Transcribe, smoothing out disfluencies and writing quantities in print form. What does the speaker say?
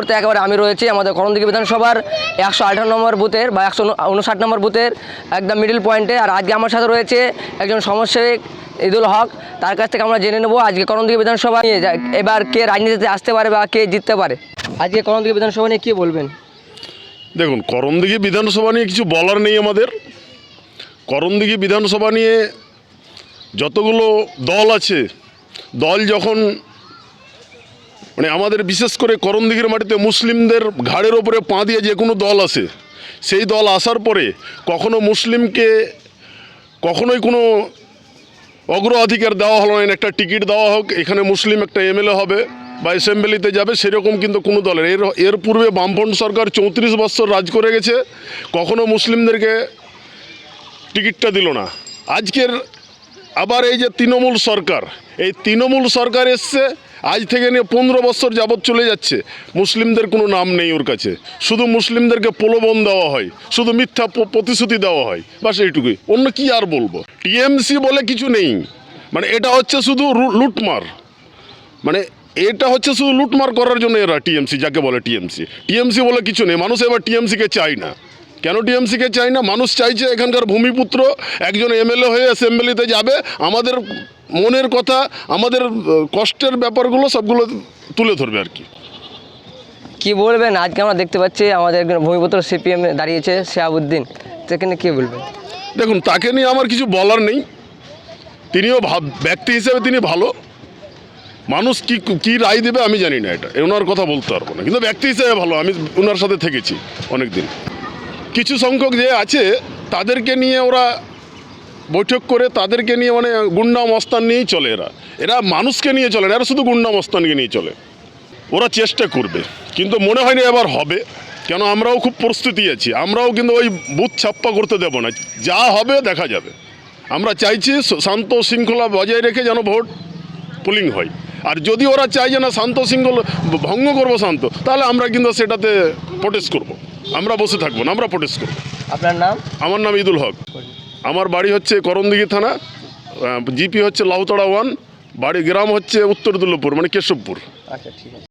মুহূর্তে একেবারে আমি রয়েছি আমাদের করণদিঘি বিধানসভার 118 নম্বর বুথের বা 159 নম্বর বুথের একদম মিডল পয়েন্টে। আর আজকে আমার সাথে রয়েছে একজন সমাজসেবী ঈদুল হক, তার কাছ থেকে আমরা জেনে নেব আজকে করণদিঘি বিধানসভা নিয়ে এবার কে রাজনীতিতে আসতে পারে বা কে জিততে পারে। আজকে করণদিঘি বিধানসভা নিয়ে কী বলবেন? দেখুন, করণদিঘি বিধানসভা নিয়ে কিছু বলার নেই আমাদের। করণদিঘি বিধানসভা নিয়ে যতগুলো দল আছে, দল যখন মানে আমাদের বিশেষ করে করণদিঘির মাটিতে মুসলিমদের ঘাড়ের ওপরে পা দিয়ে যে কোনো দল আসে, সেই দল আসার পরে কখনো মুসলিমকে কখনোই কোনো অগ্রাধিকার দেওয়া হলো না। একটা টিকিট দেওয়া হোক, এখানে মুসলিম একটা এমএলএ হবে বা অ্যাসেম্বলিতে যাবে, সেরকম কিন্তু কোনো দলের এর পূর্বে বামফ্রন্ট সরকার 34 বছর রাজ করে গেছে, কখনো মুসলিমদেরকে টিকিটটা দিল না। আজকের আবার এই যে তৃণমূল সরকার, এই তৃণমূল সরকার এসছে, আজ থেকে নিয়ে 15 বছর যাবৎ চলে যাচ্ছে, মুসলিমদের কোনো নাম নেই ওর কাছে। শুধু মুসলিমদেরকে প্রলোভন দেওয়া হয়, শুধু মিথ্যা প্রতিশ্রুতি দেওয়া হয়, বাস এইটুকুই। অন্য কি আর বলবো? টিএমসি বলে কিছু নেই, মানে এটা হচ্ছে শুধু লুটমার, মানে এটা হচ্ছে শুধু লুটমার করার জন্য এরা টিএমসি যাকে বলে। টিএমসি বলে কিছু নেই। মানুষ এবার টিএমসিকে চায় না। কেন টিএমসিকে চায় না? মানুষ চাইছে এখানকার ভূমিপুত্র একজন এমএলএ হয়ে অ্যাসেম্বলিতে যাবে, আমাদের মনের কথা, আমাদের কষ্টের ব্যাপারগুলো সবগুলো তুলে ধরবে আর কি। কী বলবেন? আজকে আমরা দেখতে পাচ্ছি আমাদের একজন ভূমিপুত্র সিপিএম দাঁড়িয়েছে, শিহাবুদ্দিন, সেখানে কী বলবেন? দেখুন, তাকে নিয়ে আমার কিছু বলার নেই। তিনিও ব্যক্তি হিসেবে তিনি ভালো। মানুষ কি রায় দেবে আমি জানি না, এটা ওনার কথা বলতে পারবো না, কিন্তু ব্যক্তি হিসেবে ভালো। আমি ওনার সাথে থেকেছি অনেক দিন। কিছু সংখ্যক যে আছে তাদেরকে নিয়ে ওরা বৈঠক করে, তাদেরকে নিয়ে মানে গুন্ডা মস্তান নিয়েই চলে। এরা মানুষকে নিয়ে চলে না, এরা শুধু গুন্ডা মস্তানকে নিয়ে চলে। ওরা চেষ্টা করবে, কিন্তু মনে হয়নি এবার হবে। কেন, আমরাও খুব প্রস্তুতি আছি। আমরাও কিন্তু ওই বুথ ছাপ্পা করতে দেব না, যা হবে দেখা যাবে। আমরা চাইছি শান্ত শৃঙ্খলা বজায় রেখে যেন ভোট পোলিং হয়। আর যদি ওরা চায় যে না শান্ত শৃঙ্খলা ভঙ্গ করবো শান্ত, তাহলে আমরা কিন্তু সেটাতে প্রোটেস্ট করব। আমরা বসে থাকবো না, আমরা প্রোটেস্ট করব। আপনার নাম? আমার নাম ঈদুল হক। আমার বাড়ি হচ্ছে করণদিঘি থানা, জিপি হচ্ছে লাউতড়া 1, বাড়ি গ্রাম হচ্ছে উত্তর দুর্লভপুর, মানে কেশবপুর। আচ্ছা, ঠিক আছে।